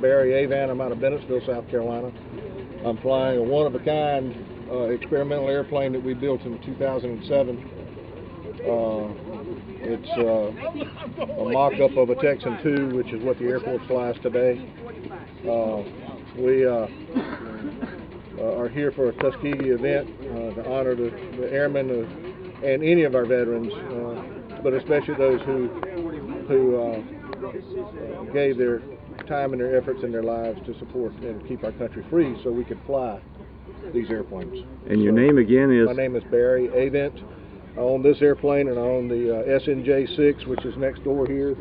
Barry E. I'm out of Bennettsville, South Carolina. I'm flying a one-of-a-kind experimental airplane that we built in 2007. It's a mock-up of a Texan II, which is what the Air Force flies today. We are here for a Tuskegee event to honor the airmen and any of our veterans, but especially those who gave their time and their efforts and their lives to support and keep our country free so we could fly these airplanes. And your name again is? My name is Barry E. I own this airplane, and I own the SNJ-6, which is next door here.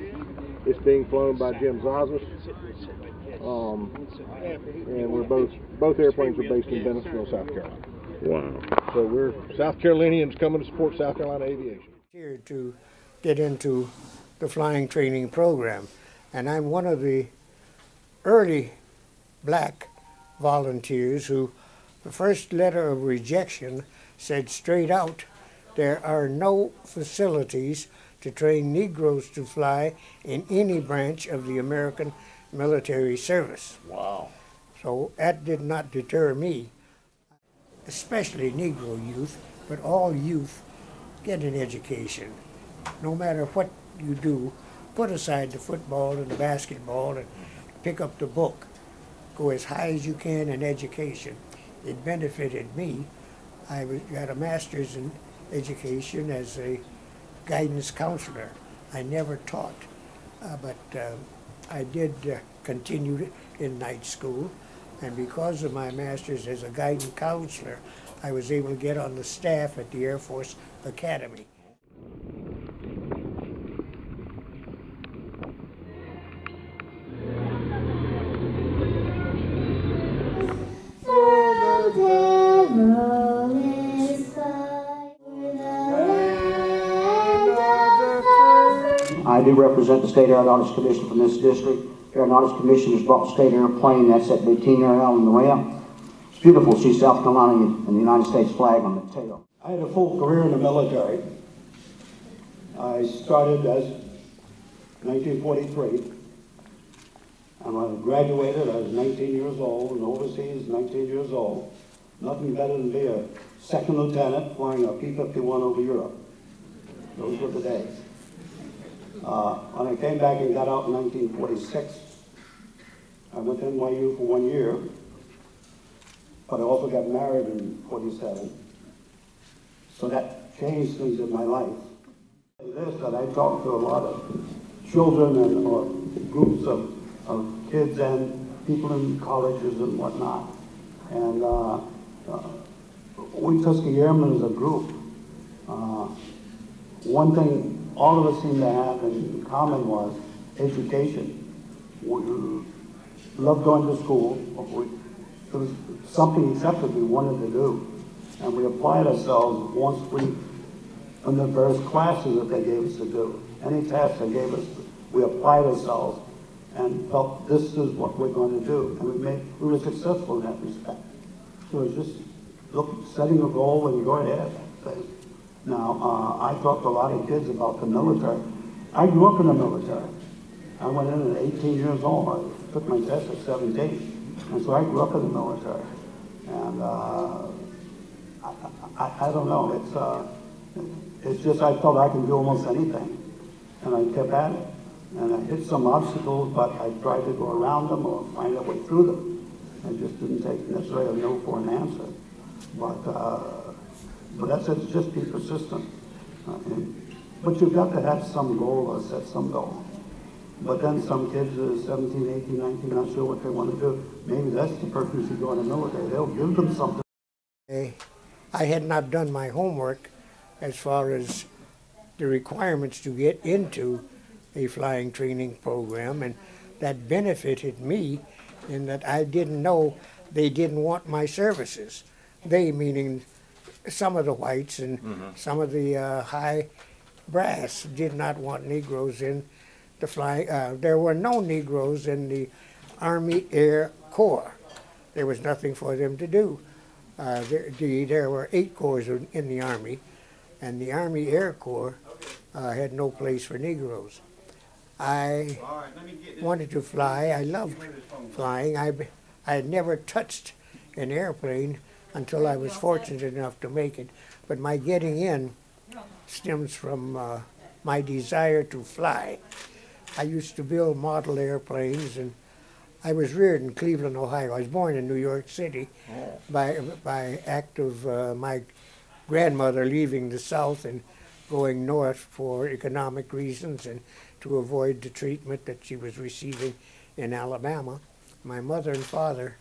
It's being flown by Jim Zazas. And we're both airplanes are based in Bennettsville, South Carolina. Wow. So we're South Carolinians coming to support South Carolina aviation. Here to get into the flying training program, and I'm one of the early black volunteers who the first letter of rejection said straight out, there are no facilities to train Negroes to fly in any branch of the American military service. Wow. So that did not deter me, especially Negro youth, but all youth get an education. No matter what you do, put aside the football and the basketball and pick up the book. Go as high as you can in education. It benefited me. I got a master's in education as a guidance counselor. I never taught, but I did continue in night school, and because of my master's as a guidance counselor, I was able to get on the staff at the Air Force Academy. I do represent the State Aeronautics Commission from this district. Aeronautics Commission has brought the state airplane, that's that big Teen Aerial in the ramp. It's beautiful, see South Carolina and the United States flag on the tail. I had a full career in the military. I started as 1943. And when I graduated, I was 19 years old, and overseas, 19 years old. Nothing better than be a second lieutenant flying a P-51 over Europe. Those were the days. When I came back and got out in 1946, I went to NYU for 1 year, but I also got married in 47. So that changed things in my life. This, that I talked to a lot of children and or groups of kids and people in colleges and whatnot. And we Tuskegee Airmen as a group, one thing all of us seemed to have in common was education. We loved going to school. It was something accepted we wanted to do. And we applied ourselves once in the various classes that they gave us to do. Any task they gave us, we applied ourselves and felt this is what we're going to do. And we were successful in that respect. So it was just setting a goal and go ahead. Now, I talked to a lot of kids about the military. I grew up in the military. I went in at 18 years old. I took my test at 17. And so I grew up in the military. And I don't know, it's just I felt I can do almost anything. And I kept at it. And I hit some obstacles, but I tried to go around them or find a way through them. I just didn't take necessarily a no for an answer. But that's it, just be persistent. But you've got to have some goal or set some goal. But then some kids are 17, 18, 19, not sure what they want to do. Maybe that's the person who should go in the military. They'll give them something. I had not done my homework as far as the requirements to get into a flying training program, and that benefited me in that I didn't know they didn't want my services. They meaning some of the whites and some of the high brass did not want Negroes in the flying. There were no Negroes in the Army Air Corps. There was nothing for them to do. There were 8 corps in the Army, and the Army Air Corps had no place for Negroes. I wanted to fly. I loved flying. I had never touched an airplane until I was fortunate enough to make it. But my getting in stems from my desire to fly. I used to build model airplanes, and I was reared in Cleveland, Ohio. I was born in New York City by act of my grandmother leaving the South and going north for economic reasons and to avoid the treatment that she was receiving in Alabama. My mother and father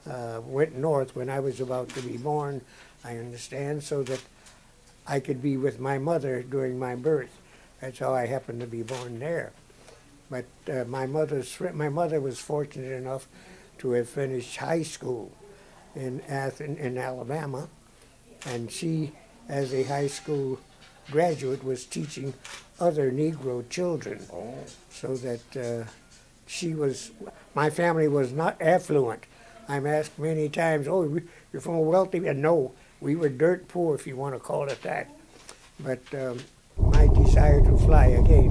went north when I was about to be born, I understand, so that I could be with my mother during my birth. That's how I happened to be born there. But my mother was fortunate enough to have finished high school in Alabama, and she, as a high school graduate, was teaching other Negro children, so that my family was not affluent. I'm asked many times, oh, you're from a wealthy, and no, we were dirt poor, if you want to call it that. But my desire to fly, again,